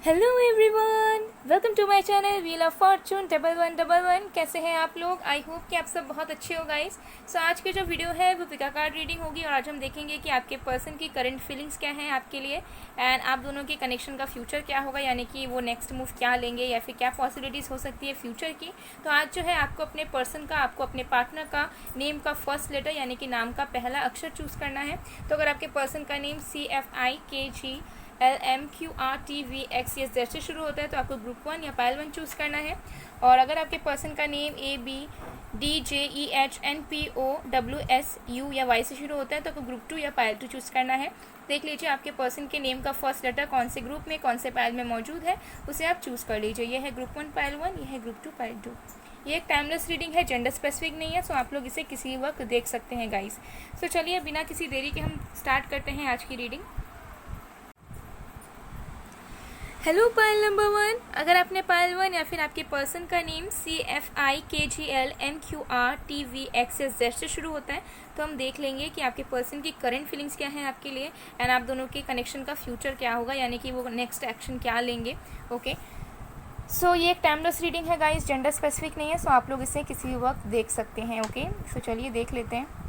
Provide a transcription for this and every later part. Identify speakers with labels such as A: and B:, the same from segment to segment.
A: Hello everyone, welcome to my channel wheel of fortune 1111। कैसे हैं आप लोग? आई होप कि आप सब बहुत अच्छे हो गाइस। सो आज की जो वीडियो है वो पिका कार्ड रीडिंग होगी और आज हम देखेंगे कि आपके पर्सन की करंट फीलिंग्स क्या हैं आपके लिए एंड आप दोनों के कनेक्शन का फ्यूचर क्या होगा, यानी कि वो नेक्स्ट मूव क्या लेंगे या फिर क्या पॉसिबिलिटीज़ हो सकती है फ्यूचर की। तो आज जो है आपको अपने पर्सन का, आपको अपने पार्टनर का नेम का फर्स्ट लेटर यानी कि नाम का पहला अक्षर चूज़ करना है। तो अगर आपके पर्सन का नेम CFIKGLMQRTVX से शुरू होता है तो आपको ग्रुप 1 या पायल 1 चूज़ करना है। और अगर आपके पर्सन का नेम ABDJEHNPOWSU या Y से शुरू होता है तो आपको ग्रुप 2 या पायल 2 चूज़ करना है। देख लीजिए आपके पर्सन के नेम का फर्स्ट लेटर कौन से ग्रुप में, कौन से पायल में मौजूद है, उसे आप चूज़ कर लीजिए। यह है ग्रुप 1 पायल 1, यह है ग्रुप 2 पायल 2। ये एक टाइमलेस रीडिंग है, जेंडर स्पेसिफिक नहीं है, सो आप लोग इसे किसी वक्त देख सकते हैं गाइस। सो चलिए बिना किसी देरी के हम स्टार्ट करते हैं आज की रीडिंग। हेलो पायल नंबर 1, अगर आपने पायल 1 या फिर आपके पर्सन का नेम CFIKGLMQRTVX से शुरू होता है तो हम देख लेंगे कि आपके पर्सन की करंट फीलिंग्स क्या हैं आपके लिए एंड आप दोनों के कनेक्शन का फ्यूचर क्या होगा, यानी कि वो नेक्स्ट एक्शन क्या लेंगे। ओके, सो ये एक टाइमलेस रीडिंग है गाइस, जेंडर स्पेसिफिक नहीं है, सो आप लोग इसे किसी वक्त देख सकते हैं। ओके, सो चलिए देख लेते हैं।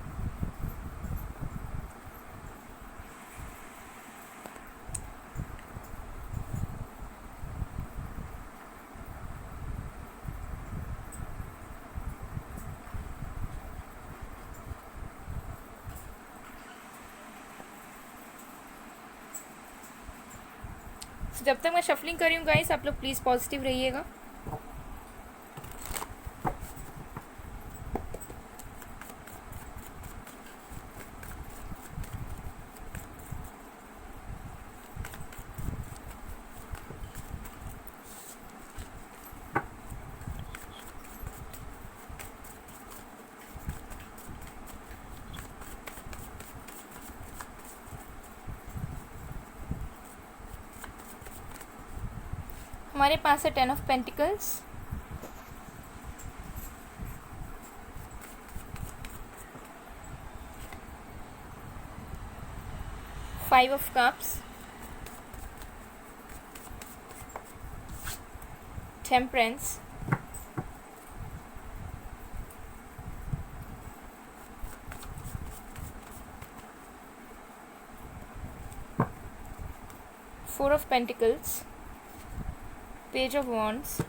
A: जब तक मैं शफलिंग कर रही हूँ गाइस, आप लोग प्लीज़ पॉजिटिव रहिएगा। हमारे पास है 10 of pentacles, 5 of cups, temperance, 4 of pentacles, page of wands,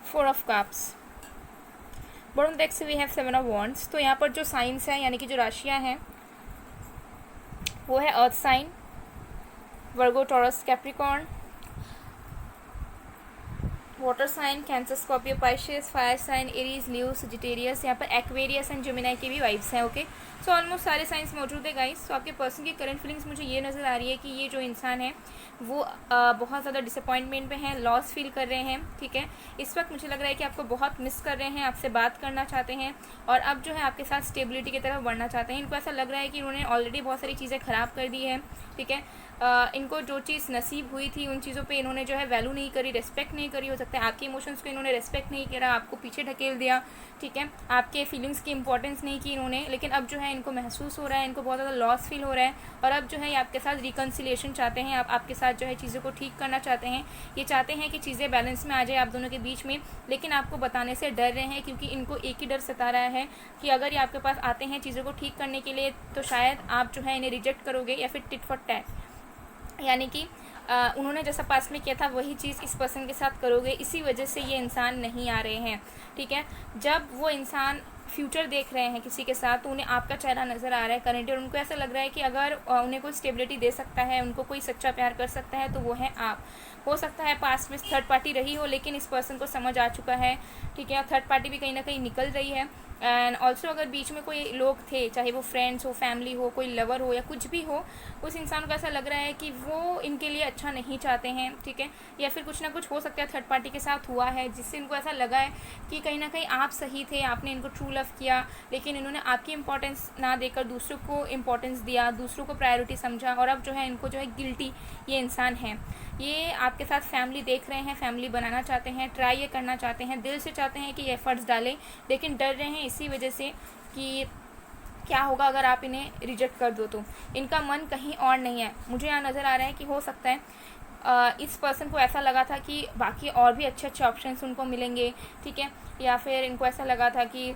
A: four of cups. Bottom deck से वी हैव 7 ऑफ वॉन्ड्स। तो यहाँ पर जो साइंस हैं यानी कि जो राशियाँ हैं वो है earth sign, Virgo, Taurus, Capricorn, water sign, cancer, Scorpio, Pisces, fire sign, Aries, Leo, Sagittarius. यहाँ पर एक्वेरियस एंड जेमिनाई की भी वाइब्स हैं। ओके, सो ऑलमोस्ट सारे साइंस मौजूद है गाइस। तो आपके पर्सन की करंट फीलिंग्स मुझे ये नज़र आ रही है कि ये जो इंसान है वो बहुत ज़्यादा डिसअपॉइंटमेंट में है, लॉस फील कर रहे हैं। ठीक है, इस वक्त मुझे लग रहा है कि आपको बहुत मिस कर रहे हैं, आपसे बात करना चाहते हैं और अब जो है आपके साथ स्टेबिलिटी की तरफ बढ़ना चाहते हैं। इनको ऐसा लग रहा है कि उन्होंने ऑलरेडी बहुत सारी चीज़ें ख़राब कर दी है। ठीक है, इनको जो चीज़ नसीब हुई थी उन चीज़ों पे इन्होंने जो है वैल्यू नहीं करी, रिस्पेक्ट नहीं करी। हो सकता है आपके इमोशंस को इन्होंने रिस्पेक्ट नहीं करा, आपको पीछे ढकेल दिया। ठीक है, आपके फीलिंग्स की इंपॉर्टेंस नहीं की इन्होंने, लेकिन अब जो है इनको महसूस हो रहा है, इनको बहुत ज़्यादा लॉस फील हो रहा है और अब जो है ये आपके साथ रिकन्सिलिएशन चाहते हैं, आप आपके साथ जो है चीज़ों को ठीक करना चाहते हैं। ये चाहते हैं कि चीज़ें बैलेंस में आ जाए आप दोनों के बीच में, लेकिन आपको बताने से डर रहे हैं क्योंकि इनको एक ही डर सता रहा है कि अगर ये आपके पास आते हैं चीज़ों को ठीक करने के लिए तो शायद आप जो है इन्हें रिजेक्ट करोगे या फिर टिट फॉर टैट, यानी कि उन्होंने जैसा पास में किया था वही चीज़ इस पर्सन के साथ करोगे। इसी वजह से ये इंसान नहीं आ रहे हैं। ठीक है, जब वो इंसान फ्यूचर देख रहे हैं किसी के साथ तो उन्हें आपका चेहरा नज़र आ रहा है करेंटली और उनको ऐसा लग रहा है कि अगर उन्हें कोई स्टेबिलिटी दे सकता है, उनको कोई सच्चा प्यार कर सकता है तो वो है आप। हो सकता है पास्ट में थर्ड पार्टी रही हो, लेकिन इस पर्सन को समझ आ चुका है। ठीक है, थर्ड पार्टी भी कहीं ना कहीं निकल रही है एंड ऑल्सो अगर बीच में कोई लोग थे, चाहे वो फ्रेंड्स हो, फैमिली हो, कोई लवर हो या कुछ भी हो, उस इंसान को ऐसा लग रहा है कि वो इनके लिए अच्छा नहीं चाहते हैं। ठीक है, या फिर कुछ ना कुछ हो सकता है थर्ड पार्टी के साथ हुआ है जिससे इनको ऐसा लगा है कि कहीं ना कहीं आप सही थे, आपने इनको ट्रू लव किया, लेकिन इन्होंने आपकी इंपॉर्टेंस ना देकर दूसरों को इंपॉर्टेंस दिया, दूसरों को प्रायोरिटी समझा और अब जो है इनको जो है गिल्टी ये इंसान है। ये आपके साथ फैमिली देख रहे हैं, फैमिली बनाना चाहते हैं, ट्राई ये करना चाहते हैं, दिल से चाहते हैं कि एफर्ट्स डालें, लेकिन डर रहे हैं इसी वजह से कि क्या होगा अगर आप इन्हें रिजेक्ट कर दो तो। इनका मन कहीं और नहीं है। मुझे यहाँ नज़र आ रहा है कि हो सकता है इस पर्सन को ऐसा लगा था कि बाकी और भी अच्छे अच्छे ऑप्शंस उनको मिलेंगे, ठीक है, या फिर इनको ऐसा लगा था कि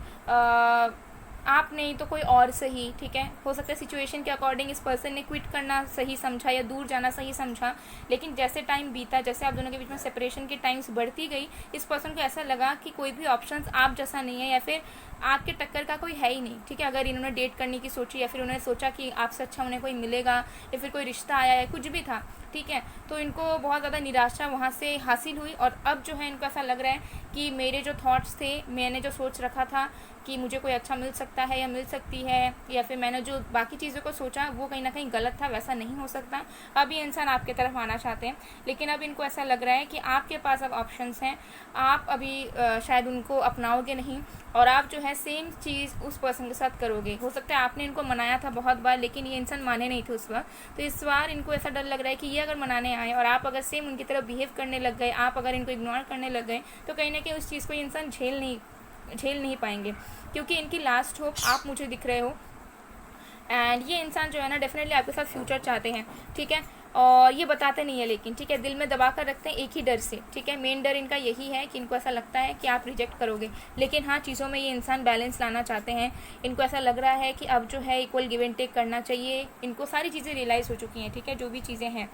A: आप नहीं तो कोई और सही, ठीक है। हो सकता है सिचुएशन के अकॉर्डिंग इस पर्सन ने क्विट करना सही समझा या दूर जाना सही समझा, लेकिन जैसे टाइम बीता, जैसे आप दोनों के बीच में सेपरेशन की टाइम्स बढ़ती गई, इस पर्सन को ऐसा लगा कि कोई भी ऑप्शंस आप जैसा नहीं है या फिर आपके टक्कर का कोई है ही नहीं, ठीक है। अगर इन्होंने डेट करने की सोची या फिर उन्होंने सोचा कि आपसे अच्छा उन्हें कोई मिलेगा या फिर कोई रिश्ता आया या कुछ भी था, ठीक है, तो इनको बहुत ज़्यादा निराशा वहाँ से हासिल हुई। और अब जो है इनको ऐसा लग रहा है कि मेरे जो थॉट्स थे, मैंने जो सोच रखा था कि मुझे कोई अच्छा मिल सकता है या मिल सकती है, या फिर मैंने जो बाकी चीज़ों को सोचा वो कहीं ना कहीं गलत था, वैसा नहीं हो सकता। अब ये इंसान आपके तरफ आना चाहते हैं, लेकिन अब इनको ऐसा लग रहा है कि आपके पास अब ऑप्शंस हैं, आप अभी शायद उनको अपनाओगे नहीं और आप जो है सेम चीज़ उस पर्सन के साथ करोगे। हो सकता है आपने इनको मनाया था बहुत बार, लेकिन ये इंसान माने नहीं थे उस वक्त, तो इस बार इनको ऐसा डर लग रहा है कि ये अगर मनाने आए और आप अगर सेम उनकी तरफ बिहेव करने लग गए, आप अगर इनको इग्नोर करने लग गए, तो कहीं ना कहीं उस चीज़ को ये इंसान झेल नहीं पाएंगे, क्योंकि इनकी लास्ट होप आप मुझे दिख रहे हो। एंड ये इंसान जो है ना डेफिनेटली आपके साथ फ्यूचर चाहते हैं, ठीक है, और ये बताते नहीं है लेकिन, ठीक है, दिल में दबा कर रखते हैं एक ही डर से, ठीक है। मेन डर इनका यही है कि इनको ऐसा लगता है कि आप रिजेक्ट करोगे, लेकिन हाँ, चीज़ों में ये इंसान बैलेंस लाना चाहते हैं। इनको ऐसा लग रहा है कि अब जो है इक्वल गिव एंड टेक करना चाहिए। इनको सारी चीज़ें रियलाइज़ हो चुकी हैं, ठीक है, जो भी चीज़ें हैं,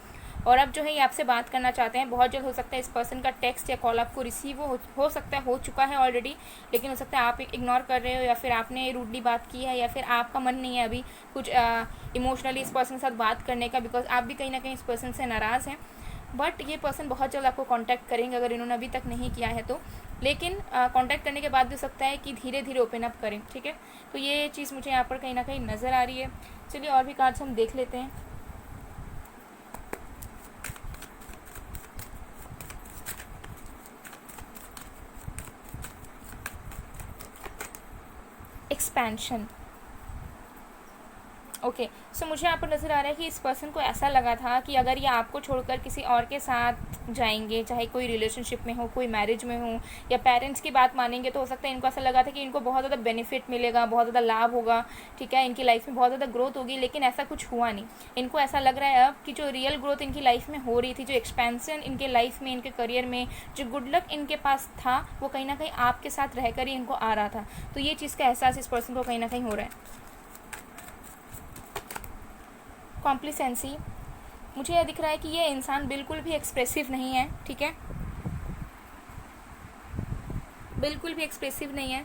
A: और अब जो है ये आपसे बात करना चाहते हैं। बहुत जल्द हो सकता है इस पर्सन का टेक्स्ट या कॉल आपको रिसीव हो सकता है, हो चुका है ऑलरेडी, लेकिन हो सकता है आप इग्नोर कर रहे हो या फिर आपने रूडली बात की है या फिर आपका मन नहीं है अभी कुछ इमोशनली इस पर्सन के साथ बात करने का, बिकॉज आप भी कहीं ना कहीं इस पर्सन से नाराज़ हैं। बट ये पर्सन बहुत जल्द आपको कांटेक्ट करेंगे अगर इन्होंने अभी तक नहीं किया है तो, लेकिन कांटेक्ट करने के बाद भी हो सकता है कि धीरे धीरे ओपन अप करें, ठीक है। तो ये चीज़ मुझे यहाँ पर कहीं ना कहीं नज़र आ रही है। चलिए और भी कार्ड्स हम देख लेते हैं। एक्सपेंशन, ओके, सो मुझे यहाँ पर नज़र आ रहा है कि इस पर्सन को ऐसा लगा था कि अगर ये आपको छोड़कर किसी और के साथ जाएंगे, चाहे कोई रिलेशनशिप में हो, कोई मैरिज में हो, या पेरेंट्स की बात मानेंगे, तो हो सकता है इनको ऐसा लगा था कि इनको बहुत ज़्यादा बेनिफिट मिलेगा, बहुत ज़्यादा लाभ होगा, ठीक है, इनकी लाइफ में बहुत ज़्यादा ग्रोथ होगी, लेकिन ऐसा कुछ हुआ नहीं। इनको ऐसा लग रहा है अब कि जो रियल ग्रोथ इनकी लाइफ में हो रही थी, जो एक्सपेंशन इनके लाइफ में, इनके करियर में, जो गुड लक इनके पास था, वो कहीं ना कहीं आपके साथ रहकर ही इनको आ रहा था। तो ये चीज़ का एहसास इस पर्सन को कहीं ना कहीं हो रहा है। कॉम्प्लिसेंसी, मुझे यह दिख रहा है कि ये इंसान बिल्कुल भी एक्सप्रेसिव नहीं है, ठीक है, बिल्कुल भी एक्सप्रेसिव नहीं है।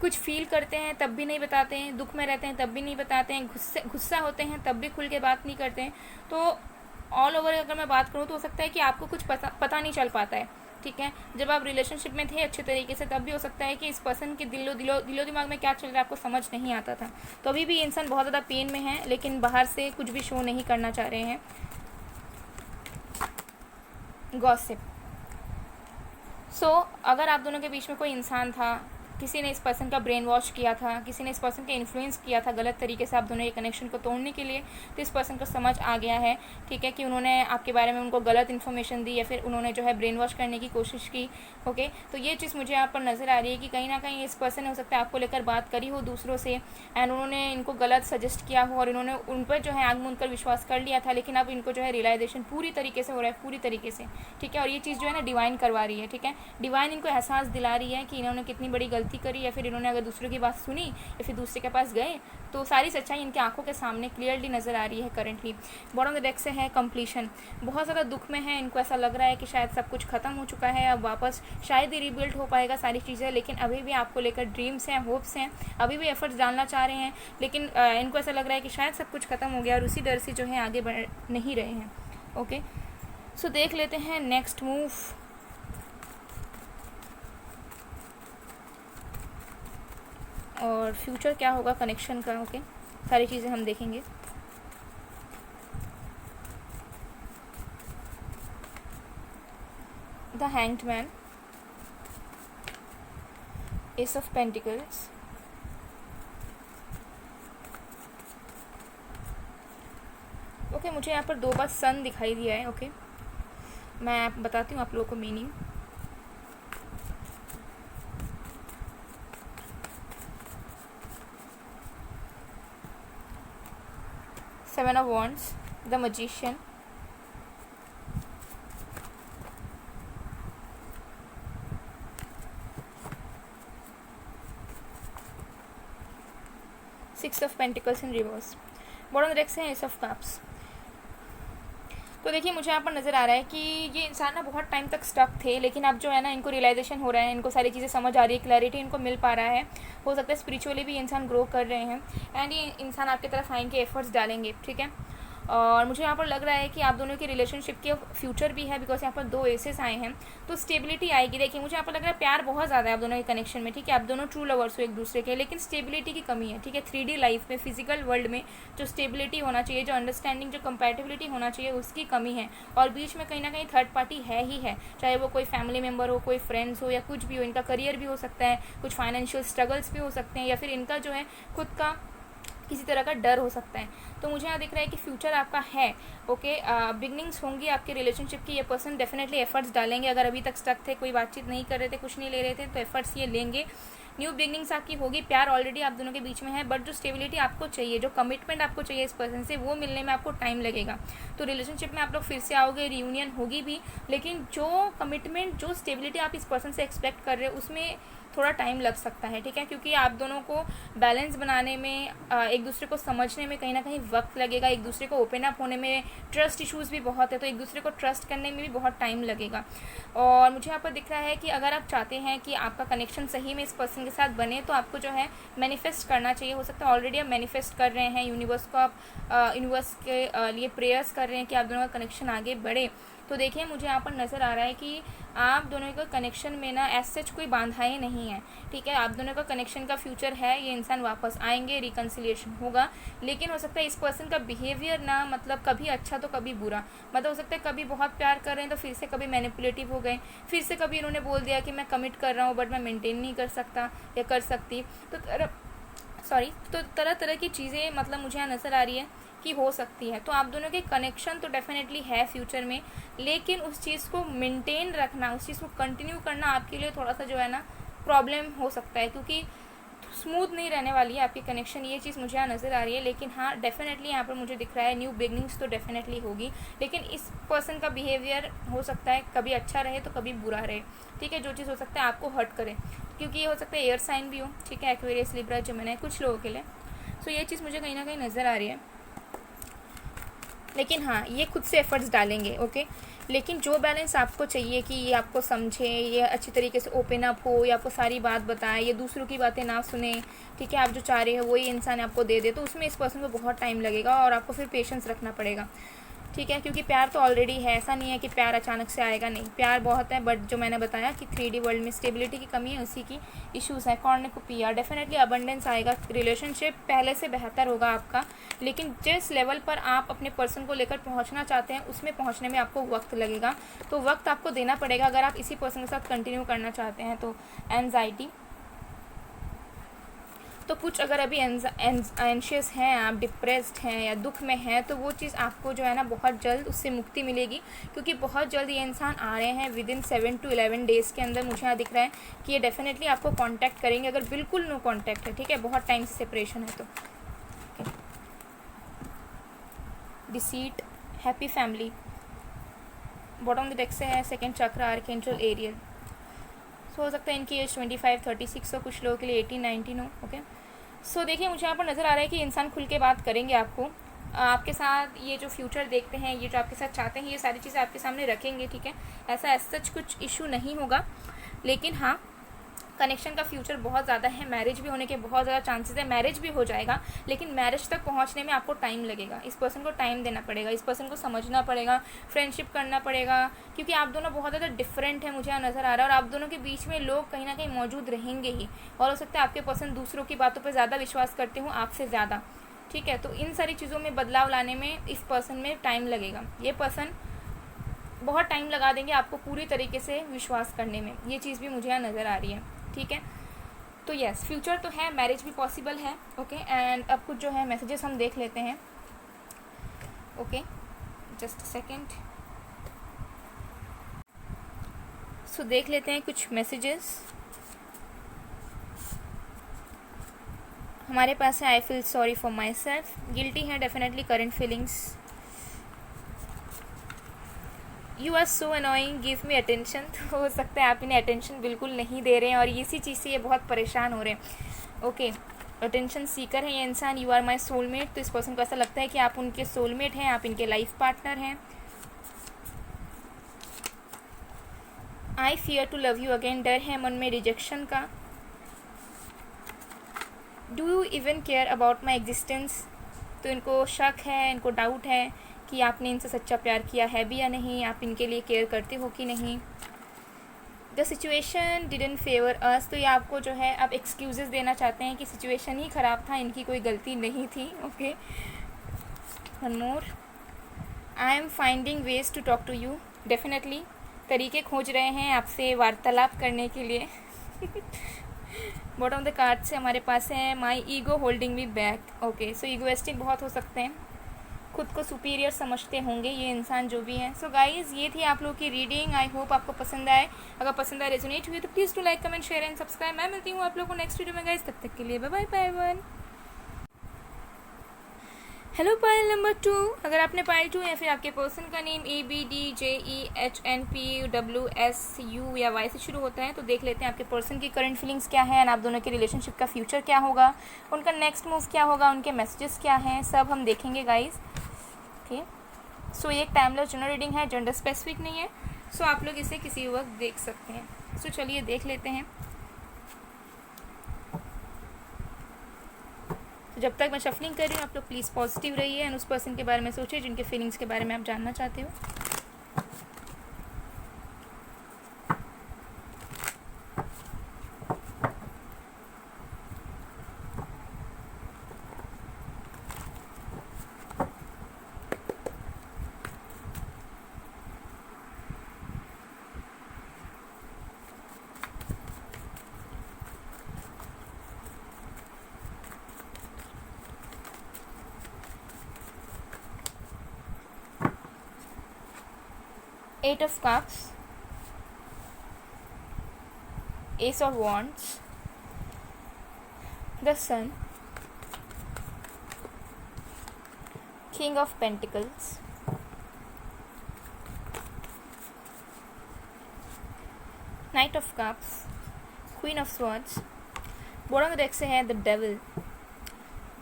A: कुछ फील करते हैं तब भी नहीं बताते हैं, दुख में रहते हैं तब भी नहीं बताते हैं, गुस्सा होते हैं तब भी खुल के बात नहीं करते हैं। तो ऑल ओवर अगर मैं बात करूँ तो हो सकता है कि आपको कुछ पता नहीं चल पाता है, ठीक है। जब आप रिलेशनशिप में थे अच्छे तरीके से, तब भी हो सकता है कि इस पर्सन के दिलो दिमाग में क्या चल रहा है आपको समझ नहीं आता था। तो अभी भी ये इंसान बहुत ज़्यादा पेन में है, लेकिन बाहर से कुछ भी शो नहीं करना चाह रहे हैं। गॉसिप, सो अगर आप दोनों के बीच में कोई इंसान था, किसी ने इस पर्सन का ब्रेन वॉश किया था, किसी ने इस पर्सन का इन्फ्लुएंस किया था गलत तरीके से आप दोनों के कनेक्शन को तोड़ने के लिए, तो इस पर्सन को समझ आ गया है, ठीक है, कि उन्होंने आपके बारे में उनको गलत इन्फॉर्मेशन दी या फिर उन्होंने जो है ब्रेन वॉश करने की कोशिश की, ओके। तो ये चीज़ मुझे यहाँ पर नज़र आ रही है कि कहीं ना कहीं इस पर्सन ने हो सकता है आपको लेकर बात करी हो दूसरों से, एंड उन्होंने इनको गलत सजेस्ट किया हो और इन्होंने उन पर जो है आग मूंद कर विश्वास कर लिया था, लेकिन अब इनको जो है रियलाइजेशन पूरी तरीके से हो रहा है, पूरी तरीके से, ठीक है। और ये चीज़ जो है ना डिवाइन करवा रही है, ठीक है, डिवाइन इनको एहसास दिला रही है कि इन्होंने कितनी बड़ी गलती करी, या फिर इन्होंने अगर दूसरों की बात सुनी या फिर दूसरे के पास गए, तो सारी सच्चाई इनकी आंखों के सामने क्लियरली नज़र आ रही है currently. Bottom of the deck से है कंप्लीशन, बहुत ज़्यादा दुख में है, इनको ऐसा लग रहा है कि शायद सब कुछ खत्म हो चुका है, अब वापस शायद ही रिबिल्ड हो पाएगा सारी चीज़ें, लेकिन अभी भी आपको लेकर ड्रीम्स हैं, होप्स हैं, अभी भी एफर्ट्स डालना चाह रहे हैं, लेकिन इनको ऐसा लग रहा है कि शायद सब कुछ खत्म हो गया और उसी डर से जो है आगे बढ़ नहीं रहे हैं, ओके। सो देख लेते हैं नेक्स्ट मूव। और फ्यूचर क्या होगा कनेक्शन का, ओके, सारी चीज़ें हम देखेंगे। The hanged man, S of pentacles, okay, मुझे यहाँ पर 2 बार सन दिखाई दिया है, ओके। मैं बताती हूँ आप लोगों को meaning. Seven of wands, the magician, six of pentacles in reverse, bottom deck से एस ऑफ कप्स। तो देखिए मुझे यहाँ पर नज़र आ रहा है कि ये इंसान ना बहुत टाइम तक स्टक थे, लेकिन अब जो है ना इनको रियलाइजेशन हो रहा है, इनको सारी चीज़ें समझ आ रही है, क्लैरिटी इनको मिल पा रहा है। हो सकता है स्पिरिचुअली भी ये इंसान ग्रो कर रहे हैं एंड ये इंसान आपकी तरफ आएंगे, एफर्ट्स डालेंगे, ठीक है। और मुझे यहाँ पर लग रहा है कि आप दोनों की रिलेशनशिप के फ्यूचर भी है, बिकॉज यहाँ पर 2 एसेस आए हैं, तो स्टेबिलिटी आएगी। देखिए मुझे यहाँ पर लग रहा है प्यार बहुत ज़्यादा है आप दोनों के कनेक्शन में, ठीक है। आप दोनों ट्रू लवर्स हो एक दूसरे के, लेकिन स्टेबिलिटी की कमी है, ठीक है। 3D लाइफ में, फिजिकल वर्ल्ड में जो स्टेबिलिटी होना चाहिए, जो अंडरस्टैंडिंग, जो कंपैटिबिलिटी होना चाहिए, उसकी कमी है। और बीच में कहीं ना कहीं थर्ड पार्टी है ही है, चाहे वो कोई फैमिली मेम्बर हो, कोई फ्रेंड्स हो, या कुछ भी हो। इनका करियर भी हो सकता है, कुछ फाइनेंशियल स्ट्रगल्स भी हो सकते हैं, या फिर इनका जो है खुद का किसी तरह का डर हो सकता है। तो मुझे यहाँ दिख रहा है कि फ्यूचर आपका है, ओके। बिगनिंग्स होंगी आपके रिलेशनशिप की। ये पर्सन डेफिनेटली एफर्ट्स डालेंगे। अगर अभी तक स्टक थे, कोई बातचीत नहीं कर रहे थे, कुछ नहीं ले रहे थे, तो एफर्ट्स ये लेंगे। न्यू बिगनिंग्स आपकी होगी। प्यार ऑलरेडी आप दोनों के बीच में है, बट जो स्टेबिलिटी आपको चाहिए, जो कमिटमेंट आपको चाहिए इस पर्सन से, वो मिलने में आपको टाइम लगेगा। तो रिलेशनशिप में आप लोग फिर से आओगे, रियूनियन होगी भी, लेकिन जो कमिटमेंट, जो स्टेबिलिटी आप इस पर्सन से एक्सपेक्ट कर रहे हो, उसमें थोड़ा टाइम लग सकता है, ठीक है। क्योंकि आप दोनों को बैलेंस बनाने में, एक दूसरे को समझने में कहीं ना कहीं वक्त लगेगा, एक दूसरे को ओपन अप होने में, ट्रस्ट इश्यूज़ भी बहुत है, तो एक दूसरे को ट्रस्ट करने में भी बहुत टाइम लगेगा। और मुझे यहाँ पर दिख रहा है कि अगर आप चाहते हैं कि आपका कनेक्शन सही में इस पर्सन के साथ बने, तो आपको जो है मैनिफेस्ट करना चाहिए। हो सकता है ऑलरेडी आप मैनिफेस्ट कर रहे हैं, यूनिवर्स को आप यूनिवर्स के लिए प्रेयर्स कर रहे हैं कि आप दोनों का कनेक्शन आगे बढ़े। तो देखिए मुझे यहाँ पर नज़र आ रहा है कि आप दोनों का कनेक्शन में ना एज सच कोई बांधाई नहीं है, ठीक है। आप दोनों का कनेक्शन का फ्यूचर है, ये इंसान वापस आएंगे, रिकन्सिलिएशन होगा। लेकिन हो सकता है इस पर्सन का बिहेवियर ना, मतलब कभी अच्छा तो कभी बुरा, मतलब हो सकता है कभी बहुत प्यार कर रहे हैं तो फिर से कभी मैनिपुलेटिव हो गए, फिर से कभी इन्होंने बोल दिया कि मैं कमिट कर रहा हूँ बट मैं मेंटेन नहीं कर सकता या कर सकती। तो तरह तरह की चीज़ें मतलब मुझे यहाँ नज़र आ रही है कि हो सकती है। तो आप दोनों के कनेक्शन तो डेफिनेटली है फ्यूचर में, लेकिन उस चीज़ को मेंटेन रखना, उस चीज़ को कंटिन्यू करना आपके लिए थोड़ा सा जो है ना प्रॉब्लम हो सकता है, क्योंकि स्मूथ नहीं रहने वाली है आपकी कनेक्शन, ये चीज़ मुझे यहाँ नज़र आ रही है। लेकिन हाँ डेफिनेटली यहाँ पर मुझे दिख रहा है न्यू बिगनिंग्स तो डेफिनेटली होगी, लेकिन इस पर्सन का बिहेवियर हो सकता है कभी अच्छा रहे तो कभी बुरा रहे, ठीक है। जो चीज़ हो सकता है आपको हर्ट करे, क्योंकि ये हो सकता है एयर साइन भी हो, ठीक है, एक्वेरियस, लिब्रा, जेमिनी, कुछ लोगों के लिए। सो ये चीज़ मुझे कहीं ना कहीं नज़र आ रही है। लेकिन हाँ ये खुद से एफर्ट्स डालेंगे, ओके। लेकिन जो बैलेंस आपको चाहिए कि ये आपको समझे, ये अच्छी तरीके से ओपन अप हो, ये आपको सारी बात बताए, ये दूसरों की बातें ना सुने, ठीक है, आप जो चाह रहे हो वही इंसान आपको दे दे, तो उसमें इस पर्सन को बहुत टाइम लगेगा और आपको फिर पेशेंस रखना पड़ेगा, ठीक है। क्योंकि प्यार तो ऑलरेडी है, ऐसा नहीं है कि प्यार अचानक से आएगा, नहीं, प्यार बहुत है, बट जो मैंने बताया कि 3D वर्ल्ड में स्टेबिलिटी की कमी है, उसी की इश्यूज़ है। कॉर्नुकोपिया, डेफिनेटली अबंडेंस आएगा, रिलेशनशिप पहले से बेहतर होगा आपका, लेकिन जिस लेवल पर आप अपने पर्सन को लेकर पहुंचना चाहते हैं उसमें पहुंचने में आपको वक्त लगेगा, तो वक्त आपको देना पड़ेगा अगर आप इसी पर्सन के साथ कंटिन्यू करना चाहते हैं। तो एंजाइटी, तो कुछ अगर अभी एंशियस हैं आप, डिप्रेस्ड हैं या दुख में हैं, तो वो चीज़ आपको जो है ना बहुत जल्द उससे मुक्ति मिलेगी, क्योंकि बहुत जल्द ये इंसान आ रहे हैं विदिन 7 to 11 डेज़ के अंदर। मुझे यहाँ दिख रहा है कि ये डेफिनेटली आपको कांटेक्ट करेंगे, अगर बिल्कुल नो कांटेक्ट है, ठीक है, बहुत टाइम से सेपरेशन है तो। Deceit, happy family, bottom of the deck से है सेकेंड चक्र, आर्कएंजल एरियल। सो हो सकता है इनकी एज 25, 36 हो, कुछ लोगों के लिए 18, 19 हो, ओके। सो देखिए मुझे यहाँ पर नज़र आ रहा है कि इंसान खुल के बात करेंगे आपको, आपके साथ ये जो फ्यूचर देखते हैं, ये जो आपके साथ चाहते हैं, ये सारी चीज़ें आपके सामने रखेंगे, ठीक है। ऐसा एज सच कुछ इशू नहीं होगा, लेकिन हाँ कनेक्शन का फ्यूचर बहुत ज़्यादा है, मैरिज भी होने के बहुत ज़्यादा चांसेस है, मैरिज भी हो जाएगा, लेकिन मैरिज तक पहुंचने में आपको टाइम लगेगा, इस पर्सन को टाइम देना पड़ेगा, इस पर्सन को समझना पड़ेगा, फ्रेंडशिप करना पड़ेगा, क्योंकि आप दोनों बहुत ज़्यादा डिफरेंट है, मुझे यहाँ नज़र आ रहा है। और आप दोनों के बीच में लोग कहीं ना कहीं मौजूद रहेंगे ही, और हो सकता है आपके पर्सन दूसरों की बातों पर ज़्यादा विश्वास करते हो आपसे ज़्यादा, ठीक है। तो इन सारी चीज़ों में बदलाव लाने में इस पर्सन में टाइम लगेगा, ये पर्सन बहुत टाइम लगा देंगे आपको पूरी तरीके से विश्वास करने में, ये चीज़ भी मुझे यहाँ नज़र आ रही है, ठीक है। तो यस फ्यूचर तो है, मैरिज भी पॉसिबल है, ओके। एंड अब कुछ जो है मैसेजेस हम देख लेते हैं, ओके, जस्ट सेकेंड। सो देख लेते हैं कुछ मैसेजेस हमारे पास है। I feel sorry for myself, guilty है definitely current feelings. You are so annoying, give me attention. तो हो सकता है आप इन्हें अटेंशन बिल्कुल नहीं दे रहे हैं और इसी चीज़ से ये बहुत परेशान हो रहे हैं। ओके, अटेंशन सीकर है ये इंसान। यू आर माई सोलमेट, तो इस पर्सन को ऐसा लगता है कि आप उनके सोलमेट हैं, आप इनके लाइफ पार्टनर हैं। I fear to love you again, डर है मन में रिजेक्शन का। Do you even care about my existence, तो इनको शक है, इनको डाउट है कि आपने इनसे सच्चा प्यार किया है भी या नहीं, आप इनके लिए केयर करते हो कि नहीं। द सिचुएशन डिडंट फेवर अस, तो ये आपको जो है आप एक्सक्यूज़ेस देना चाहते हैं कि सिचुएशन ही ख़राब था, इनकी कोई गलती नहीं थी। Okay, one more. I am finding ways to talk to you, definitely तरीके खोज रहे हैं आपसे वार्तालाप करने के लिए। बॉटम ऑफ द कार्ड से हमारे पास है my ego holding me back. Okay, so egoistic बहुत हो सकते हैं, खुद को सुपीरियर समझते होंगे ये इंसान जो भी हैं। सो गाइज़, ये थी आप लोगों की रीडिंग। आई होप आपको पसंद आए। अगर पसंद आए, रेजोनेट हुई तो please to like, comment, share and subscribe. मैं मिलती हूँ आप लोगों को नेक्स्ट वीडियो में गाइज़, तब तक के लिए bye bye bye one. Hello pile number 2, अगर आपने पाइल 2 या फिर आपके पर्सन का नेम ABDJEHNPWSU या Y से शुरू होता है तो देख लेते हैं आपके पर्सन की करंट फीलिंग्स क्या है एंड आप दोनों के रिलेशनशिप का फ्यूचर क्या होगा, उनका नेक्स्ट मूव क्या होगा, उनके मैसेजेस क्या हैं, सब हम देखेंगे गाइज। ओके, सो ये एक टाइमलेस जनरल रीडिंग है, जेंडर स्पेसिफिक नहीं है। सो आप लोग इसे किसी वक्त देख सकते हैं। सो चलिए देख लेते हैं। जब तक मैं शफलिंग कर रही हूँ आप लोग प्लीज़ पॉजिटिव रहिए एंड उस पर्सन के बारे में सोचिए जिनके फीलिंग्स के बारे में आप जानना चाहते हो। Eight of Cups, Ace of Wands, the Sun, King of Pentacles, Knight of Cups, Queen of Swords, bottom deck से है द डेविल।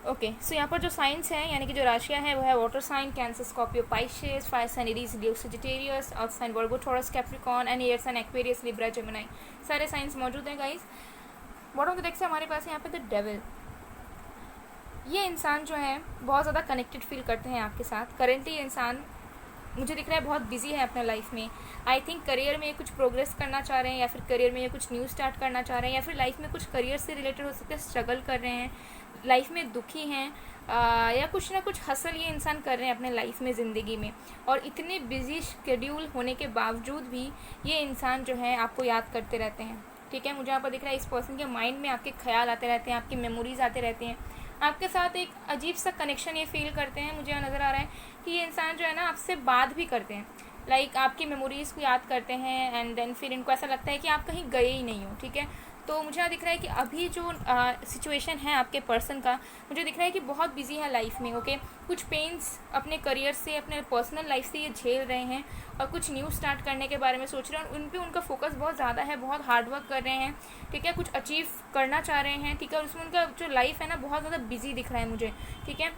A: ओके, सो यहाँ पर जो साइंस हैं यानी कि जो राशियाँ हैं वो है water sign, cancer, Scorpio, Pisces, fire sign, Aries, Leo, Sagittarius, earth sign, Virgo, Taurus, Capricorn and air sign, Aquarius, Libra, Gemini, सारे साइंस मौजूद हैं guys. Bottom of the deck से हमारे पास यहाँ पे द डेविल। ये इंसान जो है बहुत ज़्यादा कनेक्टेड फील करते हैं आपके साथ। करेंटली ये इंसान मुझे दिख रहा है बहुत बिजी है अपने लाइफ में। आई थिंक करियर में कुछ प्रोग्रेस करना चाह रहे हैं या फिर करियर में ये कुछ न्यू स्टार्ट करना चाह रहे हैं या फिर लाइफ में कुछ करियर से रिलेटेड हो सकता है स्ट्रगल कर रहे हैं, लाइफ में दुखी हैं या कुछ ना कुछ हसल ये इंसान कर रहे हैं अपने लाइफ में, ज़िंदगी में। और इतने बिजी शेड्यूल होने के बावजूद भी ये इंसान जो है आपको याद करते रहते हैं। ठीक है, मुझे यहाँ पर दिख रहा है इस पर्सन के माइंड में आपके ख्याल आते रहते हैं, आपकी मेमोरीज आते रहते हैं, आपके साथ एक अजीब सा कनेक्शन ये फील करते हैं। मुझे नज़र आ रहा है कि ये इंसान जो है ना आपसे बात भी करते हैं, लाइक आपकी मेमोरीज़ को याद करते हैं एंड देन फिर इनको ऐसा लगता है कि आप कहीं गए ही नहीं हो। ठीक है, तो मुझे यहाँ दिख रहा है कि अभी जो सिचुएशन है आपके पर्सन का, मुझे दिख रहा है कि बहुत बिजी है लाइफ में। ओके, कुछ पेन्स अपने करियर से, अपने पर्सनल लाइफ से ये झेल रहे हैं और कुछ न्यू स्टार्ट करने के बारे में सोच रहे हैं और उन पे उनका फोकस बहुत ज़्यादा है, बहुत हार्डवर्क कर रहे हैं। ठीक है, कुछ अचीव करना चाह रहे हैं। ठीक है, और उसमें उनका जो लाइफ है ना बहुत ज़्यादा बिजी दिख रहा है मुझे। ठीक है,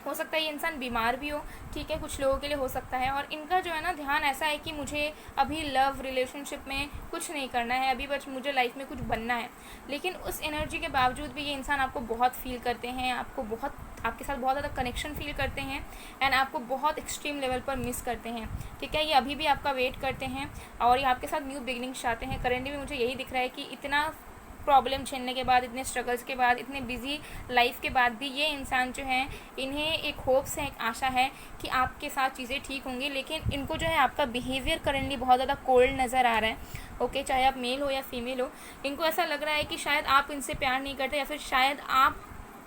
A: हो सकता है ये इंसान बीमार भी हो। ठीक है, कुछ लोगों के लिए हो सकता है। और इनका जो है ना ध्यान ऐसा है कि मुझे अभी लव रिलेशनशिप में कुछ नहीं करना है, अभी बस मुझे लाइफ में कुछ बनना है। लेकिन उस एनर्जी के बावजूद भी ये इंसान आपको बहुत फील करते हैं, आपके साथ बहुत ज़्यादा कनेक्शन फील करते हैं एंड आपको बहुत एक्सट्रीम लेवल पर मिस करते हैं। ठीक है, ये अभी भी आपका वेट करते हैं और ये आपके साथ न्यू बिगनिंग चाहते हैं। करेंटली भी मुझे यही दिख रहा है कि इतना प्रॉब्लम झेलने के बाद, इतने स्ट्रगल्स के बाद, इतने बिजी लाइफ के बाद भी ये इंसान जो है, इन्हें एक होप्स है, एक आशा है कि आपके साथ चीज़ें ठीक होंगी। लेकिन इनको जो है आपका बिहेवियर करेंटली बहुत ज़्यादा कोल्ड नज़र आ रहा है। ओके, चाहे आप मेल हो या फीमेल हो, इनको ऐसा लग रहा है कि शायद आप इनसे प्यार नहीं करते या फिर शायद आप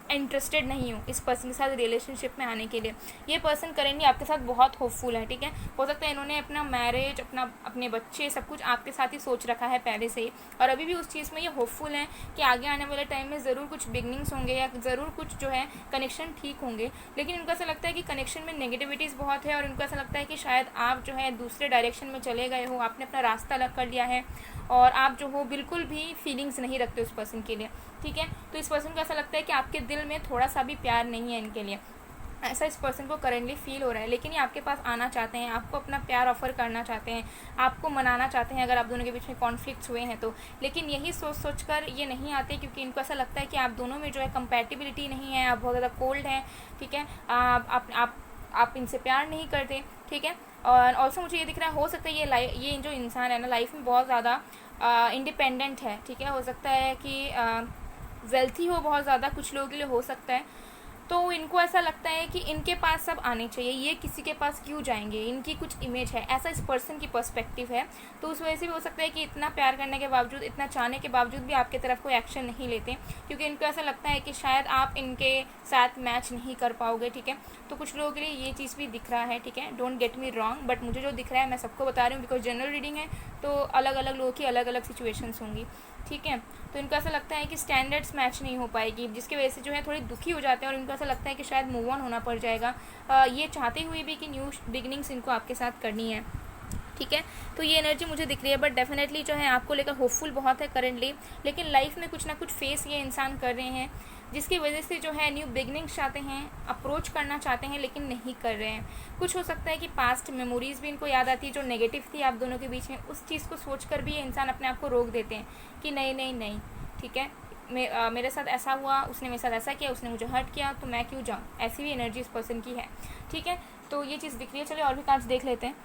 A: इंटरेस्टेड नहीं हो इस पर्सन के साथ रिलेशनशिप में आने के लिए। ये पर्सन करेंटली आपके साथ बहुत होपफुल है, ठीक है। हो सकता है इन्होंने अपना मैरिज, अपने बच्चे, सब कुछ आपके साथ ही सोच रखा है पहले से ही, और अभी भी उस चीज़ में ये होपफुल हैं कि आगे आने वाले टाइम में ज़रूर कुछ बिगनिंग्स होंगे या ज़रूर कुछ जो है कनेक्शन ठीक होंगे। लेकिन इनको ऐसा लगता है कि कनेक्शन में नेगेटिविटीज़ बहुत है, और इनको ऐसा लगता है कि शायद आप जो है दूसरे डायरेक्शन में चले गए हो, आपने अपना रास्ता अलग कर लिया है, और आप जो हो बिल्कुल भी फीलिंग्स नहीं रखते उस पर्सन के लिए, ठीक है। तो इस पर्सन को ऐसा लगता है कि आपके दिल में थोड़ा सा भी प्यार नहीं है इनके लिए, ऐसा इस पर्सन को करेंटली फील हो रहा है। लेकिन ये आपके पास आना चाहते हैं, आपको अपना प्यार ऑफर करना चाहते हैं, आपको मनाना चाहते हैं अगर आप दोनों के बीच में कॉन्फ्लिक्ट्स हुए हैं तो। लेकिन यही सोच कर ये नहीं आते, क्योंकि इनको ऐसा लगता है कि आप दोनों में जो है कंपैटिबिलिटी नहीं है, आप बहुत ज़्यादा कोल्ड हैं, ठीक है। आप इनसे प्यार नहीं करते, ठीक है। और ऑल्सो मुझे ये दिख रहा है, हो सकता है ये जो इंसान है ना लाइफ में बहुत ज़्यादा इंडिपेंडेंट है, ठीक है। हो सकता है कि वेल्थी हो बहुत ज़्यादा, कुछ लोगों के लिए हो सकता है। तो इनको ऐसा लगता है कि इनके पास सब आने चाहिए, ये किसी के पास क्यों जाएंगे, इनकी कुछ इमेज है, ऐसा इस पर्सन की पर्सपेक्टिव है। तो उस वजह से भी हो सकता है कि इतना प्यार करने के बावजूद, इतना चाहने के बावजूद भी आपकी तरफ कोई एक्शन नहीं लेते, क्योंकि इनको ऐसा लगता है कि शायद आप इनके साथ मैच नहीं कर पाओगे, ठीक है। तो कुछ लोगों के लिए ये चीज़ भी दिख रहा है, ठीक है। Don't get me wrong, but मुझे जो दिख रहा है मैं सबको बता रही हूँ, बिकॉज जनरल रीडिंग है तो अलग अलग लोगों की अलग अलग सिचुएशंस होंगी, ठीक है। तो इनको ऐसा लगता है कि स्टैंडर्ड्स मैच नहीं हो पाएगी, जिसकी वजह से जो है थोड़ी दुखी हो जाते हैं, और इनको ऐसा लगता है कि शायद मूव ऑन होना पड़ जाएगा, ये चाहते हुए भी कि न्यू बिगनिंग्स इनको आपके साथ करनी है, ठीक है। तो ये एनर्जी मुझे दिख रही है, बट डेफिनेटली जो है आपको लेकर होपफुल बहुत है करेंटली। लेकिन लाइफ में कुछ ना कुछ फेस ये इंसान कर रहे हैं, जिसकी वजह से जो है न्यू बिगनिंग्स चाहते हैं, अप्रोच करना चाहते हैं, लेकिन नहीं कर रहे हैं। कुछ हो सकता है कि पास्ट मेमोरीज़ भी इनको याद आती है जो नेगेटिव थी आप दोनों के बीच में, उस चीज़ को सोच कर भी ये इंसान अपने आप को रोक देते हैं कि नहीं नहीं नहीं, ठीक है, मेरे साथ ऐसा हुआ, उसने मेरे साथ ऐसा किया, उसने मुझे हर्ट किया, तो मैं क्यों जाऊँ। ऐसी भी एनर्जी इस पर्सन की है, ठीक है। तो ये चीज़ दिख रही है। चलिए और भी कार्ड्स देख लेते हैं।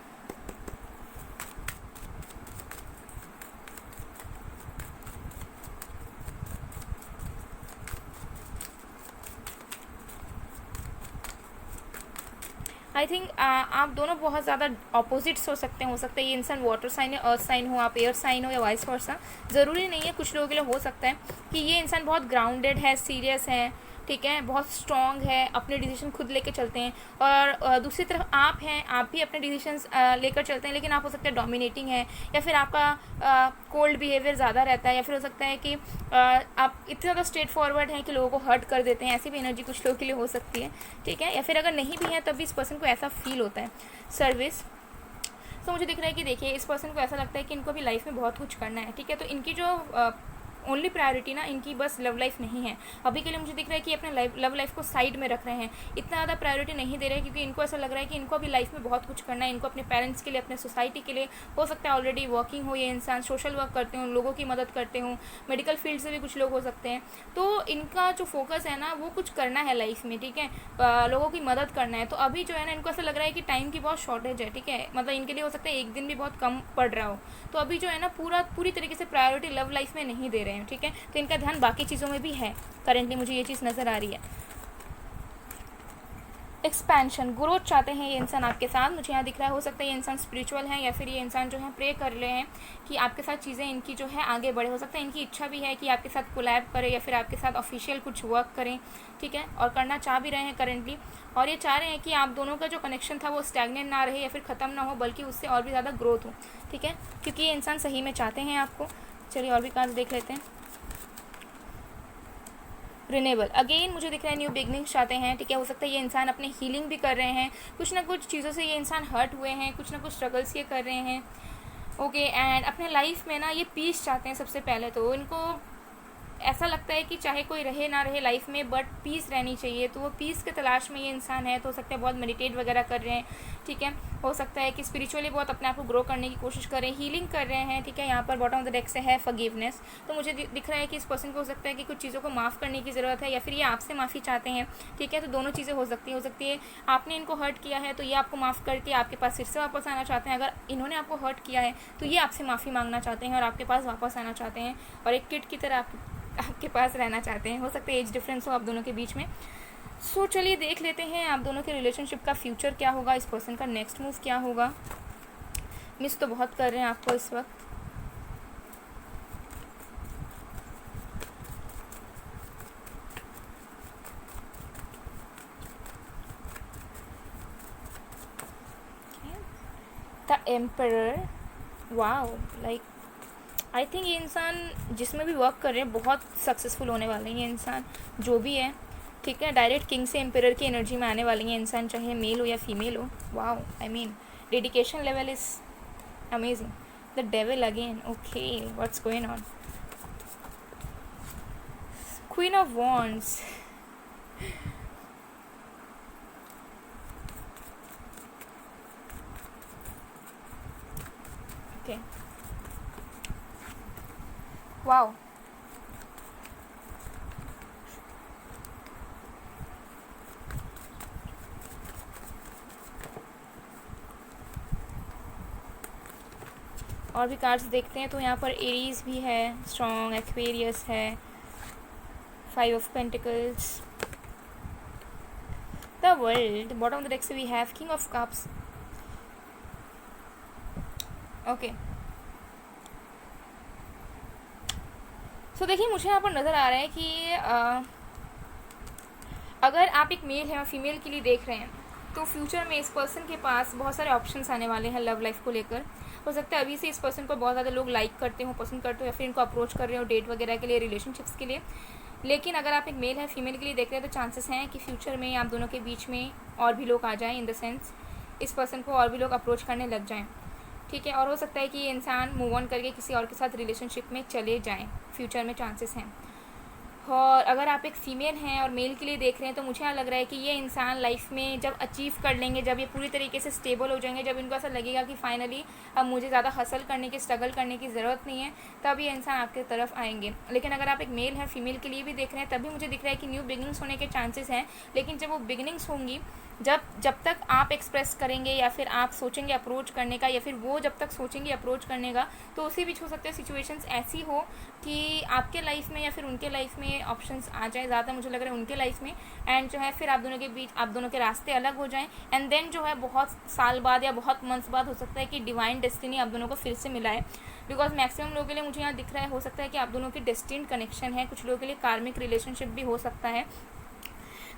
A: आई थिंक आप दोनों बहुत ज़्यादा ऑपोजिट्स हो सकते हैं। हो सकता है ये इंसान वाटर साइन या अर्थ साइन हो, आप एयर साइन हो, या वाइस वर्सा। ज़रूरी नहीं है, कुछ लोगों के लिए हो सकता है कि ये इंसान बहुत ग्राउंडेड है, सीरियस है, ठीक है, बहुत स्ट्रॉन्ग है, अपने डिसीजन खुद लेके चलते हैं। और दूसरी तरफ आप हैं, आप भी अपने डिसीजंस लेकर चलते हैं, लेकिन आप हो सकते हैं डोमिनेटिंग है, या फिर आपका कोल्ड बिहेवियर ज़्यादा रहता है, या फिर हो सकता है कि आप इतने ज़्यादा स्ट्रेट फॉरवर्ड हैं कि लोगों को हर्ट कर देते हैं। ऐसी भी एनर्जी कुछ लोगों के लिए हो सकती है, ठीक है। या फिर अगर नहीं भी है तब भी इस पर्सन को ऐसा फील होता है। सर्विस, तो मुझे दिख रहा है कि देखिए इस पर्सन को ऐसा लगता है कि इनको भी लाइफ में बहुत कुछ करना है, ठीक है। तो इनकी जो ओनली प्रायोरिटी ना इनकी बस लव लाइफ नहीं है। अभी के लिए मुझे दिख रहा है कि अपने लव लाइफ को साइड में रख रहे हैं, इतना ज़्यादा प्रायोरिटी नहीं दे रहे हैं, क्योंकि इनको ऐसा लग रहा है कि इनको अभी लाइफ में बहुत कुछ करना है। इनको अपने पेरेंट्स के लिए, अपने सोसाइटी के लिए, हो सकता है ऑलरेडी वर्किंग हो ये इंसान, सोशल वर्क करते हो, लोगों की मदद करते हो, मेडिकल फील्ड से भी कुछ लोग हो सकते हैं। तो इनका जो फोकस है ना वो कुछ करना है लाइफ में, ठीक है, लोगों की मदद करना है। तो अभी जो है ना इनको ऐसा लग रहा है कि टाइम की बहुत शॉर्टेज है, ठीक है, मतलब इनके लिए हो सकता है एक दिन भी बहुत कम पड़ रहा हो। तो अभी जो है ना पूरी तरीके से प्रायोरिटी लव लाइफ में नहीं दे रहे हैं, ठीक है। तो इनका ध्यान बाकी चीज़ों में भी है करेंटली, मुझे ये चीज़ नज़र आ रही है। एक्सपेंशन, ग्रोथ चाहते हैं ये इंसान आपके साथ, मुझे यहाँ दिख रहा है। हो सकता है ये इंसान स्पिरिचुअल है, या फिर ये इंसान जो है प्रे कर रहे हैं कि आपके साथ चीज़ें इनकी जो है आगे बढ़े। हो सकता है इनकी इच्छा भी है कि आपके साथ कोलैब करें, या फिर आपके साथ ऑफिशियल कुछ वर्क करें, ठीक है, और करना चाह भी रहे हैं करेंटली। और ये चाह रहे हैं कि आप दोनों का जो कनेक्शन था वो स्टैग्नेंट ना रहे, या फिर ख़त्म ना हो, बल्कि उससे और भी ज़्यादा ग्रोथ हो, ठीक है, क्योंकि ये इंसान सही में चाहते हैं आपको। चलिए और भी कार्ड्स देख लेते हैं। रिनेबल, अगेन मुझे दिख रहा है न्यू बिगनिंग चाहते हैं, ठीक है। हो सकता है ये इंसान अपने हीलिंग भी कर रहे हैं, कुछ ना कुछ चीज़ों से ये इंसान हर्ट हुए हैं, कुछ ना कुछ स्ट्रगल्स ये कर रहे हैं, ओके। एंड अपने लाइफ में ना ये पीस चाहते हैं सबसे पहले। तो इनको ऐसा लगता है कि चाहे कोई रहे ना रहे लाइफ में, बट पीस रहनी चाहिए। तो वो पीस के तलाश में ये इंसान है। तो हो सकता है बहुत मेडिटेट वगैरह कर रहे हैं, ठीक है। हो सकता है कि स्पिरिचुअली बहुत अपने आप को ग्रो करने की कोशिश कर रहे हैं, हीलिंग कर रहे हैं, ठीक है। यहाँ पर बॉटम ऑफ द डेक से है फॉरगिवनेस। तो मुझे दिख रहा है कि इस पर्सन को हो सकता है कि कुछ चीज़ों को माफ़ करने की ज़रूरत है, या फिर ये आपसे माफ़ी चाहते हैं, ठीक है। तो दोनों चीज़ें हो सकती है आपने इनको हर्ट किया है तो ये आपको माफ़ करके आपके पास फिर से वापस आना चाहते हैं। अगर इन्होंने आपको हर्ट किया है तो ये आपसे माफ़ी मांगना चाहते हैं और आपके पास वापस आना चाहते हैं, और एक किड की तरह आपके पास रहना चाहते हैं। हो सकता है एज डिफरेंस हो आप दोनों के बीच में। सो चलिए देख लेते हैं आप दोनों के रिलेशनशिप का फ्यूचर क्या होगा, इस पर्सन का नेक्स्ट मूव क्या होगा। मिस तो बहुत कर रहे हैं आपको इस वक्त। The emperor, wow, like I think ये इंसान जिसमें भी वर्क कर रहे हैं बहुत सक्सेसफुल होने वाले हैं ये इंसान, जो भी है, ठीक है। डायरेक्ट किंग से एम्परर की एनर्जी में आने वाली है इंसान, चाहे मेल हो या फीमेल हो। Wow, I mean dedication level is amazing. The devil again, okay, what's going on. Queen of wands, okay, wow, और भी कार्ड्स देखते हैं तो यहाँ पर एरीज भी है, स्ट्रॉन्ग, एक्वेरियस है, 5 of pentacles, the world. Bottom of the deck से we have king of cups, okay. So देखिए मुझे यहाँ पर नज़र आ रहा है कि अगर आप एक मेल है और फीमेल के लिए देख रहे हैं तो फ्यूचर में इस पर्सन के पास बहुत सारे ऑप्शंस आने वाले हैं लव लाइफ को लेकर। हो सकता है अभी से इस पर्सन को बहुत ज़्यादा लोग लाइक करते हो, पसंद करते हो, या फिर इनको अप्रोच कर रहे हो डेट वगैरह के लिए, रिलेशनशिप्स के लिए। लेकिन अगर आप एक मेल है फीमेल के लिए देख रहे हैं तो चांसेस हैं कि फ्यूचर में आप दोनों के बीच में और भी लोग आ जाएं, इन द सेंस इस पर्सन को और भी लोग अप्रोच करने लग जाएं, ठीक है। और हो सकता है कि ये इंसान मूव ऑन करके किसी और के साथ रिलेशनशिप में चले जाएं, फ्यूचर में चांसेस हैं। और अगर आप एक फ़ीमेल हैं और मेल के लिए देख रहे हैं तो मुझे यहाँ लग रहा है कि ये इंसान लाइफ में जब अचीव कर लेंगे, जब ये पूरी तरीके से स्टेबल हो जाएंगे, जब इनको ऐसा लगेगा कि फाइनली अब मुझे ज़्यादा हसल करने की, स्ट्रगल करने की ज़रूरत नहीं है, तब ये इंसान आपके तरफ आएंगे। लेकिन अगर आप एक मेल हैं फीमेल के लिए भी देख रहे हैं तभी मुझे दिख रहा है कि न्यू बिगिनिंग्स होने के चांसेस हैं। लेकिन जब वो बिगिनिंग्स होंगी, जब तक आप एक्सप्रेस करेंगे या फिर आप सोचेंगे अप्रोच करने का, या फिर वो जब तक सोचेंगे अप्रोच करने का, तो उसी बीच हो सकता है सिचुएशंस ऐसी हो कि आपके लाइफ में या फिर उनके लाइफ में ऑप्शंस आ जाए। ज़्यादा मुझे लग रहा है उनके लाइफ में, एंड जो है फिर आप दोनों के बीच, आप दोनों के रास्ते अलग हो जाएं, एंड देन जो है बहुत साल बाद या बहुत मंथ्स बाद हो सकता है कि डिवाइन डेस्टिनी आप दोनों को फिर से मिला है। बिकॉज मैक्सिमम लोगों के लिए मुझे यहाँ दिख रहा है, हो सकता है कि आप दोनों की डेस्टिन्ड कनेक्शन है, कुछ लोगों के लिए कार्मिक रिलेशनशिप भी हो सकता है।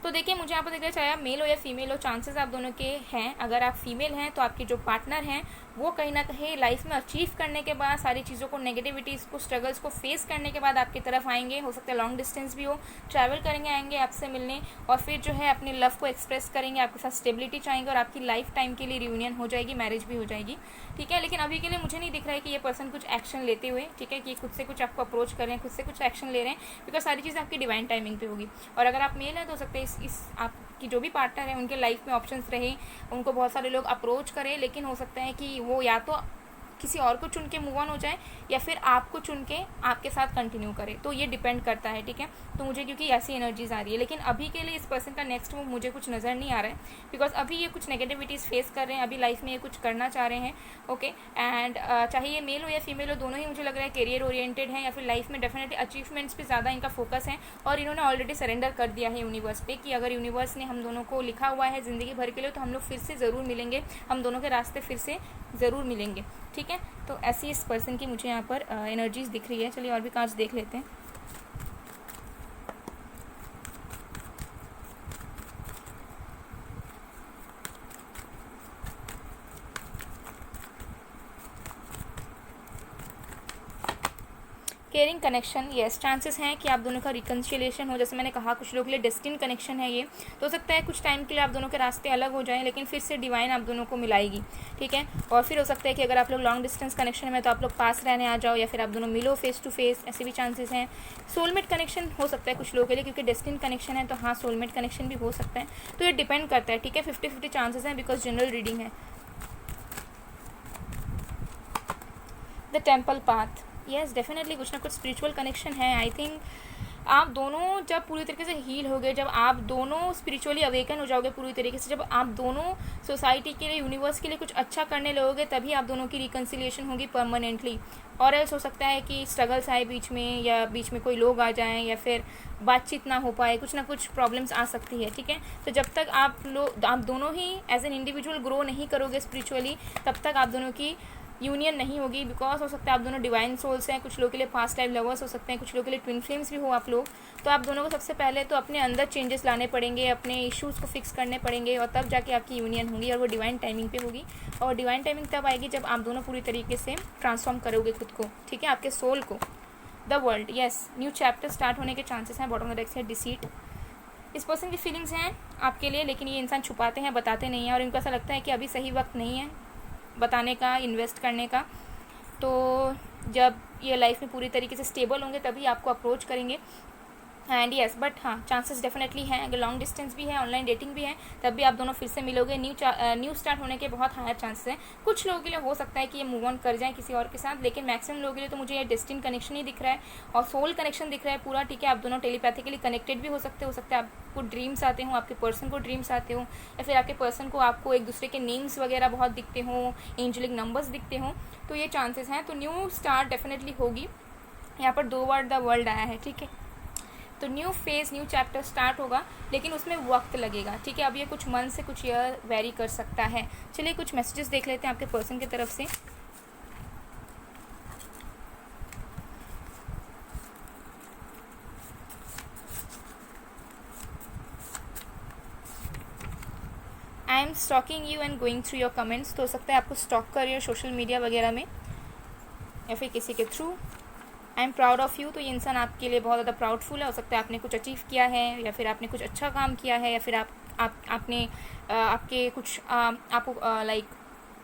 A: तो देखिए मुझे यहाँ पर दिख रहा है, चाहे आप मेल हो या फीमेल हो, चांसेस आप दोनों के हैं। अगर आप फीमेल हैं तो आपके जो पार्टनर हैं वो कहीं ना कहीं लाइफ में अचीव करने के बाद, सारी चीज़ों को, नेगेटिविटीज़ को, स्ट्रगल्स को फेस करने के बाद आपकी तरफ आएंगे। हो सकता है लॉन्ग डिस्टेंस भी हो, ट्रैवल करेंगे, आएंगे आपसे मिलने, और फिर जो है अपने लव को एक्सप्रेस करेंगे, आपके साथ स्टेबिलिटी चाहेंगे, और आपकी लाइफ टाइम के लिए रियूनियन हो जाएगी, मैरिज भी हो जाएगी, ठीक है। लेकिन अभी के लिए मुझे नहीं दिख रहा है कि ये पर्सन कुछ एक्शन लेते हुए, ठीक है, कि खुद से कुछ आपको अप्रोच कर रहे हैं, खुद से कुछ एक्शन ले रहे हैं, बिकॉज सारी चीज़ें आपकी डिवाइन टाइमिंग पे होगी। और अगर आप मेल हैं तो हो सकता है इस आपकी जो भी पार्टनर है उनके लाइफ में ऑप्शंस रहे, उनको बहुत सारे लोग अप्रोच करें, लेकिन हो सकता है कि वो या तो किसी और को चुन के मूव ऑन हो जाए या फिर आपको चुन के आपके साथ कंटिन्यू करे, तो ये डिपेंड करता है, ठीक है। तो मुझे क्योंकि ऐसी एनर्जीज आ रही है, लेकिन अभी के लिए इस पर्सन का नेक्स्ट मूव मुझे कुछ नज़र नहीं आ रहा है, बिकॉज अभी ये कुछ नेगेटिविटीज़ फेस कर रहे हैं, अभी लाइफ में ये कुछ करना चाह रहे हैं, ओके। एंड चाहे ये मेल हो या फीमेल हो, दोनों ही मुझे लग रहा है करियर ओरिएंटेड है, या फिर लाइफ में डेफिनेटली अचीवमेंट्स पे ज़्यादा इनका फोकस है, और इन्होंने ऑलरेडी सरेंडर कर दिया है यूनिवर्स पे कि अगर यूनिवर्स ने हम दोनों को लिखा हुआ है ज़िंदगी भर के लिए, तो हम लोग फिर से ज़रूर मिलेंगे, हम दोनों के रास्ते फिर से ज़रूर मिलेंगे, ठीक है। तो ऐसी इस पर्सन की मुझे यहाँ पर एनर्जीज दिख रही है। चलिए और भी कार्ड्स देख लेते हैं। केयरिंग कनेक्शन, येस, चांसेस हैं कि आप दोनों का रिकन्सिलिएशन हो। जैसे मैंने कहा कुछ लोगों के लिए डेस्टिन कनेक्शन है ये, तो हो सकता है कुछ टाइम के लिए आप दोनों के रास्ते अलग हो जाएं, लेकिन फिर से डिवाइन आप दोनों को मिलाएगी, ठीक है। और फिर हो सकता है कि अगर आप लोग लॉन्ग डिस्टेंस कनेक्शन में तो आप लोग पास रहने आ जाओ, या फिर आप दोनों मिलो फेस टू फेस, ऐसे भी चांसेस हैं। सोलमेट कनेक्शन हो सकता है कुछ लोगों के लिए, क्योंकि डेस्टिन कनेक्शन है तो हाँ सोलमेट कनेक्शन भी हो सकता है। तो ये डिपेंड करता है, ठीक है, 50-50 चांसेस हैं, बिकॉज जनरल रीडिंग है। The temple path, yes, definitely कुछ ना कुछ स्पिरिचुअल कनेक्शन है। आई थिंक आप दोनों जब पूरी तरीके से हील हो गए, जब आप दोनों स्पिरिचुअली अवेकन हो जाओगे पूरी तरीके से, जब आप दोनों सोसाइटी के लिए, यूनिवर्स के लिए कुछ अच्छा करने लगोगे, तभी आप दोनों की रिकन्सिलिएशन होगी परमानेंटली। और एल्स हो सकता है कि स्ट्रगल्स आए बीच में, या बीच में कोई लोग आ जाएं, या फिर बातचीत ना हो पाए, कुछ ना कुछ प्रॉब्लम्स आ सकती है, ठीक है। तो जब तक आप दोनों ही एज एन इंडिविजुअल ग्रो नहीं करोगे स्पिरिचुअली, तब तक आप दोनों की यूनियन नहीं होगी, बिकॉज हो सकता है आप दोनों डिवाइन सोल्स हैं, कुछ लोगों के लिए पास्ट लाइफ लवर्स हो सकते हैं, कुछ लोगों के लिए ट्विन फ्लेम्स भी हो आप लोग। तो आप दोनों को सबसे पहले तो अपने अंदर चेंजेस लाने पड़ेंगे, अपने इश्यूज़ को फिक्स करने पड़ेंगे, और तब जाके आपकी यूनियन होगी, और वो डिवाइन टाइमिंग पे होगी। और डिवाइन टाइमिंग तब आएगी जब आप दोनों पूरी तरीके से ट्रांसफॉर्म करोगे खुद को, ठीक है, आपके सोल को। The world, yes, new chapter start होने के चांसेस हैं। बॉटम ऑफ द डेक से डिसीट, इस पर्सन की फीलिंग्स हैं आपके लिए, लेकिन ये इंसान छुपाते हैं, बताते नहीं हैं, और इनको ऐसा लगता है कि अभी सही वक्त नहीं है बताने का, इन्वेस्ट करने का। तो जब ये लाइफ में पूरी तरीके से स्टेबल होंगे तभी आपको अप्रोच करेंगे। एंड यस, बट हाँ, चांसेस डेफिनेटली हैं, अगर लॉन्ग डिस्टेंस भी है, ऑनलाइन डेटिंग भी है, तब भी आप दोनों फिर से मिलोगे। न्यू स्टार्ट होने के बहुत हायर चांसेस हैं। कुछ लोगों के लिए हो सकता है कि ये मूव ऑन कर जाएं किसी और के साथ, लेकिन मैक्सिमम लोगों के लिए तो मुझे ये डेस्टिन कनेक्शन ही दिख रहा है और सोल कनेक्शन दिख रहा है पूरा, ठीक है। आप दोनों टेलीपैथिकली कनेक्टेड भी हो सकते हैं आपको ड्रीम्स आते हो, आपके पर्सन को ड्रीम्स आते हो, या फिर आपके पर्सन को आपको एक दूसरे के नेम्स वगैरह बहुत दिखते हों, एंजेलिक नंबर्स दिखते हों, तो ये चांसेस हैं। तो न्यू स्टार्ट डेफिनेटली होगी। यहाँ पर 2 वर्ड द वर्ल्ड आया है, ठीक है। तो new phase, new chapter start होगा, लेकिन उसमें वक्त लगेगा, ठीक है। अब ये कुछ मंथ से कुछ ईयर वेरी कर सकता है। चलिए कुछ मैसेजेस देख लेते हैं आपके पर्सन की तरफ से। I am stalking you and going through your comments, तो हो सकता है आपको स्टॉक कर रही हो सोशल मीडिया वगैरह में या फिर किसी के through. I am proud of you, तो ये इंसान आपके लिए बहुत ज़्यादा प्राउडफुल है। हो सकता है आपने कुछ अचीव किया है, या फिर आपने कुछ अच्छा काम किया है, या फिर आपने आपके कुछ आपको लाइक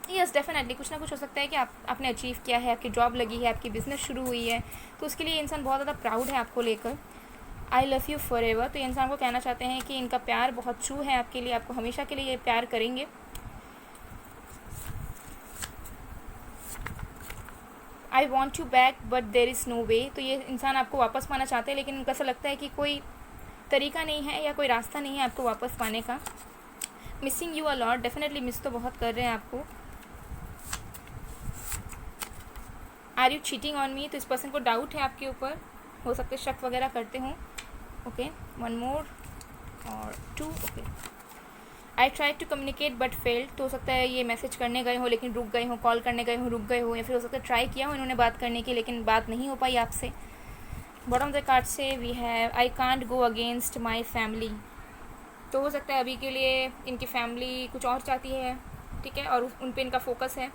A: यस डेफिनेटली कुछ ना कुछ हो सकता है कि आपने अचीव किया है, आपकी जॉब लगी है, आपकी बिज़नेस शुरू हुई है, तो उसके लिए इंसान बहुत ज़्यादा प्राउड है आपको लेकर। I love you for ever, तो ये इंसान को कहना चाहते हैं कि इनका प्यार बहुत ट्रू है आपके लिए, आपको हमेशा के लिए ये प्यार करेंगे। I want you back but there is no way, तो ये इंसान आपको वापस पाना चाहते हैं, लेकिन उनको ऐसा लगता है कि कोई तरीका नहीं है या कोई रास्ता नहीं है आपको वापस पाने का। Missing you a lot, definitely miss तो बहुत कर रहे हैं आपको। Are you cheating on me, तो इस पर्सन को डाउट है आपके ऊपर, हो सकते शक वगैरह करते हों। ओके, 1 मोर और 2, okay. I try to communicate but failed, तो हो सकता है ये मैसेज करने गए हो लेकिन रुक गए हो, कॉल करने गए हो रुक गए हो, या फिर हो सकता है ट्राई किया हो इन्होंने बात करने की लेकिन बात नहीं हो पाई आपसे। बॉटम ऑफ द कार्ड से we have I can't go against my family, तो हो सकता है अभी के लिए इनकी फैमिली कुछ और चाहती है, ठीक है, और उन पर इनका फोकस है।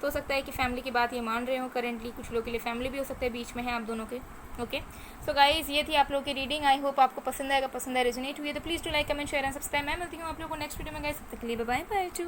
A: तो हो सकता है कि फैमिली की बात ये मान रहे हो करेंटली, कुछ लोगों के लिए फैमिली भी हो सकता है बीच में है आप दोनों के। ओके, सो गाइज ये थी आप लोगों की रीडिंग। आई होप आपको पसंद आएगा, पसंद है, रेजोनेट हुई है तो please to like comment share and subscribe. मैं मिलती हूँ आप लोगों को नेक्स्ट वीडियो में गाइस, तब तक के लिए बाय बाय टू।